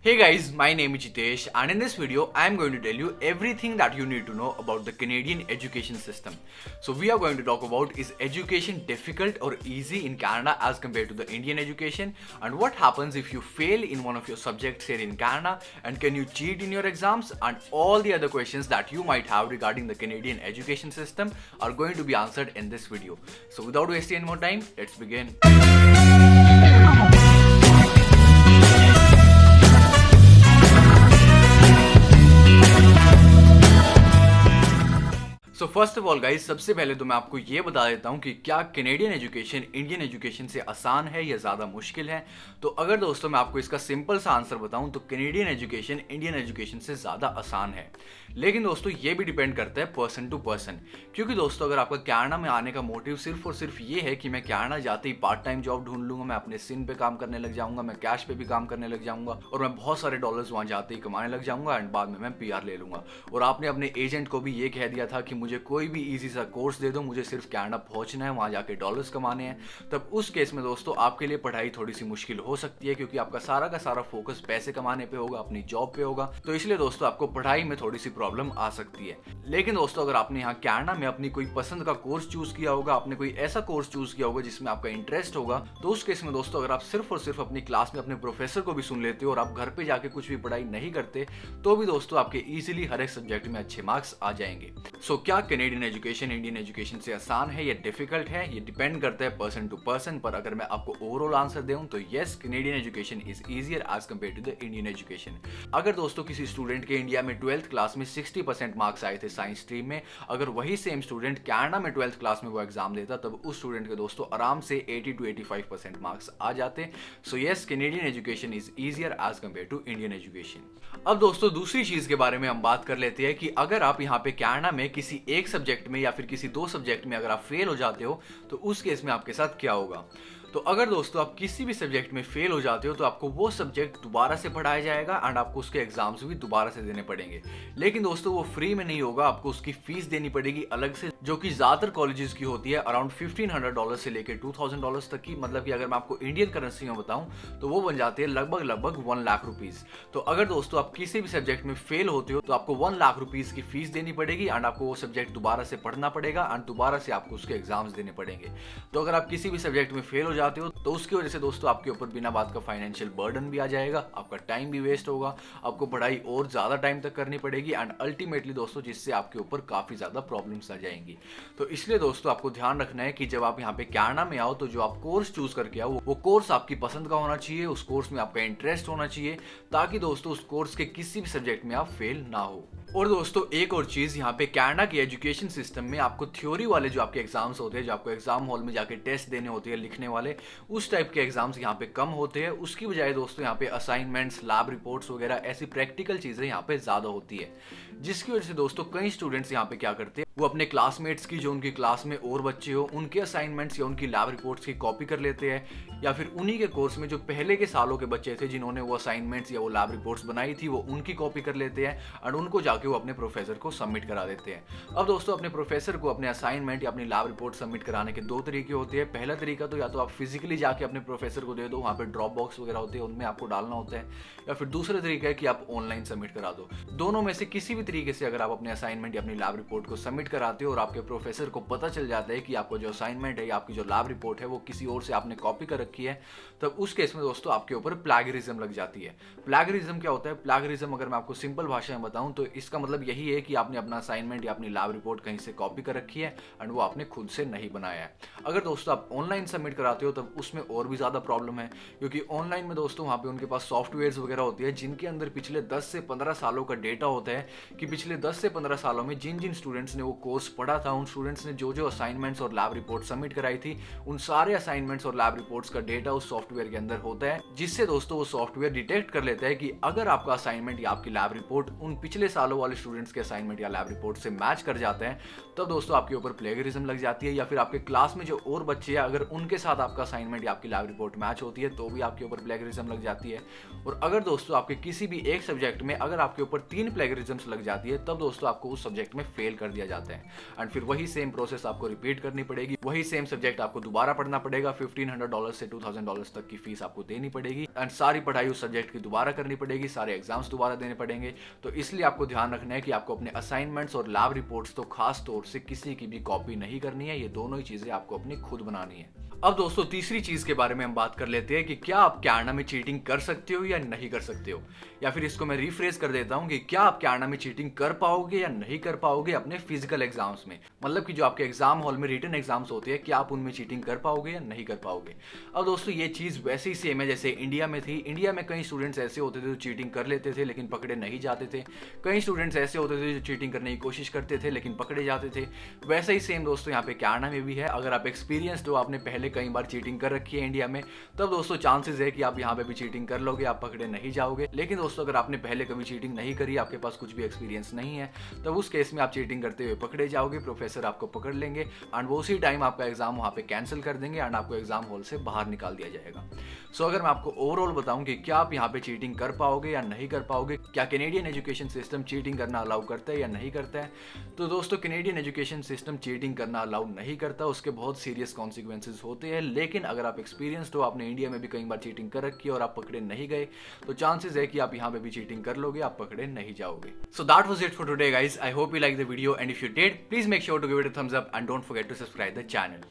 Hey guys, my name is Jitesh and in this video I am going to tell you everything that you need to know about the Canadian education system. So we are going to talk about is education difficult or easy in Canada as compared to the Indian education, and what happens if you fail in one of your subjects here in Canada, and can you cheat in your exams, and all the other questions that you might have regarding the Canadian education system are going to be answered in this video. So without wasting any more time, let's begin. So first of all guys, सबसे पहले तो मैं आपको ये बता देता हूँ कि क्या कैनेडियन एजुकेशन इंडियन एजुकेशन से आसान है या ज़्यादा मुश्किल है। तो अगर दोस्तों मैं आपको इसका सिंपल सा आंसर बताऊँ तो कैनेडियन एजुकेशन इंडियन एजुकेशन से ज़्यादा आसान है। लेकिन दोस्तों ये भी डिपेंड करता है पर्सन टू पर्सन, क्योंकि दोस्तों अगर आपका कैनेडा में आने का मोटिव सिर्फ और सिर्फ ये है कि मैं कैनेडा जाते ही पार्ट टाइम जॉब ढूंढ लूँगा, मैं अपने सिन पे काम करने लग जाऊँगा, मैं कैश पे भी काम करने लग जाऊँगा और मैं बहुत सारे डॉलर्स वहाँ जाते ही कमाने लग जाऊँगा एंड बाद में मैं PR ले लूँगा, और आपने अपने एजेंट को भी ये कह दिया था कि मुझे कोई भी ईजी सा कोर्स दे दो, मुझे सिर्फ कैनेडा पहुंचना है, वहां जाके डॉलर्स कमाने हैं, तब उस केस में दोस्तों आपके लिए पढ़ाई थोड़ी सी मुश्किल हो सकती है, क्योंकि आपका सारा का सारा फोकस पैसे कमाने पे होगा, अपनी जॉब पे होगा। तो इसलिए दोस्तों आपको पढ़ाई में थोड़ी सी प्रॉब्लम आ सकती है। लेकिन दोस्तों अगर आपने यहाँ कैनेडा में अपनी कोई पसंद का कोर्स चूज किया होगा, आपने कोई ऐसा कोर्स चूज किया होगा जिसमें आपका इंटरेस्ट होगा, तो उस केस में दोस्तों अगर आप सिर्फ और सिर्फ अपनी क्लास में अपने प्रोफेसर को भी सुन लेते हो और आप घर पे जाके कुछ भी पढ़ाई नहीं करते, तो भी दोस्तों आपके इजीली हर एक सब्जेक्ट में अच्छे मार्क्स आ जाएंगे। सो क्या कैनेडियन एजुकेशन इंडियन एजुकेशन से आसान है या डिफिकल्ट है, ये डिपेंड करता है पर्सन टू पर्सन। पर अगर मैं आपको ओवरऑल आंसर दूं तो yes, Canadian education is easier as compare to the Indian education. अगर दोस्तों किसी स्टूडेंट के इंडिया में 12th क्लास में 60% मार्क्स आए थे साइंस स्ट्रीम में, अगर वही सेम स्टूडेंट कनाडा में 12th क्लास में वो एग्जाम देता, तब उस स्टूडेंट के दोस्तों आराम से 80 to 85% मार्क्स आ जाते। So yes, Canadian education is easier as compare to Indian education. अब दोस्तों दूसरी चीज के बारे में हम बात कर लेते हैं कि अगर आप यहाँ पे कनाडा में किसी एक सब्जेक्ट में या फिर किसी दो सब्जेक्ट में अगर आप फेल हो जाते हो तो उस केस में आपके साथ क्या होगा। तो अगर दोस्तों आप किसी भी सब्जेक्ट में फेल हो जाते हो तो आपको वो सब्जेक्ट दोबारा से पढ़ाया जाएगा एंड आपको उसके एग्जाम्स भी दोबारा से देने पड़ेंगे। लेकिन दोस्तों वो फ्री में नहीं होगा, आपको उसकी फीस देनी पड़ेगी अलग से, जो कि ज्यादातर कॉलेजेस की होती है अराउंड $1,500 से लेकर $2,000 तक की। मतलब कि अगर मैं आपको इंडियन करेंसी में बताऊं तो वो बन जाती है लगभग 1 लाख रुपीज। तो अगर दोस्तों आप किसी भी सब्जेक्ट में फेल होते हो तो आपको 1 लाख रुपीज की फीस देनी पड़ेगी एंड आपको वो सब्जेक्ट दोबारा से पढ़ना पड़ेगा एंड दोबारा से आपको उसके एग्जाम्स देने पड़ेंगे। तो अगर आप किसी भी सब्जेक्ट में फेल हो जाते हो तो उसकी वजह से दोस्तों आपके ऊपर बिना बात का फाइनेंशियल बर्डन भी आ जाएगा, आपका टाइम भी वेस्ट होगा, आपको पढ़ाई और ज्यादा टाइम तक करनी पड़ेगी एंड अल्टीमेटली दोस्तों जिससे आपके ऊपर काफी ज्यादा प्रॉब्लम्स आ जाएंगी। तो इसलिए दोस्तों आपको ध्यान रखना है कि जब आप यहाँ पे कनाडा में आओ तो जो आप कोर्स चूज करके आओ वो कोर्स आपकी पसंद का होना चाहिए, उस कोर्स में आपका इंटरेस्ट होना चाहिए, ताकि दोस्तों उस कोर्स के किसी भी सब्जेक्ट में आप फेल ना हो। और दोस्तों एक और चीज, यहाँ पे कनाडा के एजुकेशन सिस्टम में आपको थ्योरी वाले जो आपके एग्जाम्स होते हैं, जो आपको एग्जाम हॉल में जाके टेस्ट देने होते हैं लिखने वाले, उस टाइप के एग्जाम्स यहाँ पे कम होते हैं। उसकी बजाय दोस्तों यहाँ पे असाइनमेंट्स, लैब रिपोर्ट्स वगैरह ऐसी प्रैक्टिकल चीजें यहाँ पे ज्यादा होती है, जिसकी वजह से दोस्तों कई स्टूडेंट्स यहाँ पे क्या करते हैं, वो अपने क्लासमेट्स की, जो उनकी क्लास में और बच्चे हो, उनके असाइनमेंट्स या उनकी लैब रिपोर्ट्स की कॉपी कर लेते हैं, या फिर उन्हीं के कोर्स में जो पहले के सालों के बच्चे थे जिन्होंने वो असाइनमेंट्स या वो लैब रिपोर्ट्स बनाई थी, वो उनकी कॉपी कर लेते हैं और उनको जाके वो अपने प्रोफेसर को सबमिट करा देते हैं। अब दोस्तों अपने प्रोफेसर को अपने असाइनमेंट या अपनी लैब रिपोर्ट सबमिट कराने के दो तरीके होते हैं। पहला तरीका तो या तो आप फिजिकली जाके अपने प्रोफेसर को दे दो, वहाँ पे ड्रॉप बॉक्स वगैरह होते हैं उनमें आपको डालना होता है, या फिर दूसरा तरीका है कि आप ऑनलाइन सबमिट करा दो। दोनों में से किसी भी तरीके से अगर आप अपने असाइनमेंट या अपनी लैब रिपोर्ट को सबमिट कराते हो और आपके प्रोफेसर को पता चल जाता है कि आपका जो असाइनमेंट है या आपकी जो लैब रिपोर्ट है वो किसी और से आपने कॉपी कर रखी है, तब उस केस में दोस्तों आपके ऊपर प्लैगरिज्म लग जाती है। प्लैगरिज्म क्या होता है? प्लैगरिज्म अगर मैं आपको सिंपल भाषा में बताऊं तो इसका मतलब यही है कि आपने अपना असाइनमेंट या अपनी लैब रिपोर्ट कहीं से कॉपी कर रखी है एंड वो आपने खुद से नहीं बनाया है। अगर दोस्तों आप ऑनलाइन सबमिट कराते हो तब उसमें और भी ज्यादा प्रॉब्लम है, क्योंकि ऑनलाइन में दोस्तों वहाँ पे उनके पास सॉफ्टवेयर्स वगैरह होती है जिनके अंदर पिछले 10 से 15 सालों का डेटा होता है कि पिछले 10 से 15 सालों में जिन जिन स्टूडेंट्स ने वो कोर्स पढ़ा था, उन स्टूडेंट्स ने जो जो असाइनमेंट्स और लैब रिपोर्ट सबमिट कराई थी, उन सारे असाइनमेंट्स और लैब रिपोर्ट्स का डेटा उस सॉफ्टवेयर के अंदर होता है, जिससे दोस्तों वो सॉफ्टवेयर डिटेक्ट कर लेता है कि अगर आपका असाइनमेंट या आपकी लैब रिपोर्ट उन पिछले सालों वाले स्टूडेंट्स के असाइनमेंट या लैब रिपोर्ट से मैच कर जाते हैं, तब दोस्तों आपके ऊपर प्लेगरिज्म लग जाती है। या फिर आपके क्लास में जो और बच्चे हैं अगर उनके साथ आपका आपका असाइनमेंट या आपकी लैब रिपोर्ट मैच होती है तो भी आपके ऊपर प्लेगरिज्म लग जाती है। और अगर दोस्तों आपके किसी भी एक सब्जेक्ट में अगर आपके ऊपर 3 प्लेगरिज्म्स लग जाती है तब दोस्तों आपको उस सब्जेक्ट में फेल कर दिया जाता है एंड फिर वही सेम प्रोसेस आपको रिपीट करनी पड़ेगी, वही सेम सब्जेक्ट आपको दोबारा पढ़ना पड़ेगा, $1500 से $2000 तक की फीस आपको देनी पड़ेगी एंड सारी पढ़ाई उस सब्जेक्ट की दोबारा करनी पड़ेगी, सारे एग्जाम्स दोबारा देने पड़ेंगे। तो इसलिए आपको ध्यान रखना है कि आपको अपने असाइनमेंट्स और लैब रिपोर्ट्स तो खास तौर से किसी की भी कॉपी नहीं करनी है, ये दोनों ही चीजें आपको अपनी खुद बनानी है। अब दोस्तों तीसरी चीज के बारे में हम बात कर लेते हैं कि क्या आप कैनेडा में चीटिंग कर सकते हो या नहीं कर सकते हो, या फिर इसको मैं रिफ्रेज कर देता हूं कि क्या आप कैनेडा में चीटिंग कर पाओगे या नहीं कर पाओगे अपने फिजिकल एग्जाम्स में, मतलब कि जो आपके एग्जाम हॉल में रिटन एग्जाम्स होते हैं क्या आप उनमें चीटिंग कर पाओगे या नहीं कर पाओगे। अब दोस्तों ये चीज वैसे ही सेम है जैसे इंडिया में थी। इंडिया में कई स्टूडेंट्स ऐसे होते थे जो चीटिंग कर लेते थे लेकिन पकड़े नहीं जाते थे, कई स्टूडेंट्स ऐसे होते थे जो चीटिंग करने की कोशिश करते थे लेकिन पकड़े जाते थे। वैसे ही सेम दोस्तों यहाँ पे कैनेडा में भी है। अगर आप एक्सपीरियंस्ड हो, आपने पहले कई बार चीटिंग कर रखी है इंडिया में, तब दोस्तों चांसेस है कि आप यहाँ पे भी चीटिंग कर लोगे, आप पकड़े नहीं जाओगे। लेकिन दोस्तों अगर आपने पहले कभी चीटिंग नहीं करी, आपके पास कुछ भी एक्सपीरियंस नहीं है, तब उस केस में आप चीटिंग करते हुए पकड़े जाओगे, प्रोफेसर आपको पकड़ लेंगे एंड वो उसी टाइम आपका एग्जाम वहाँ पे कैंसिल कर देंगे एंड आपको एग्जाम हॉल से बाहर निकाल दिया जाएगा। सो अगर मैं आपको ओवरऑल बताऊं कि क्या आप यहाँ पे चीटिंग कर पाओगे या नहीं कर पाओगे, क्या कैनेडियन एजुकेशन सिस्टम चीटिंग करना अलाउ करता है या नहीं करता है, तो दोस्तों कैनेडियन एजुकेशन सिस्टम चीटिंग करना अलाउ नहीं करता, उसके बहुत सीरियस कॉन्सिक्वेंसेज होते हैं। लेकिन अगर आप एक्सपीरियंस्ड हो, आपने इंडिया में भी कई बार चीटिंग कर रखी है और आप पकड़े नहीं गए, तो चांसेस है कि आप यहाँ पे भी चीटिंग कर लोगे, आप पकड़े नहीं जाओगे। So that was it for today guys. I hope you like the video and if you did, please make sure to give it a thumbs up and don't forget to subscribe the channel.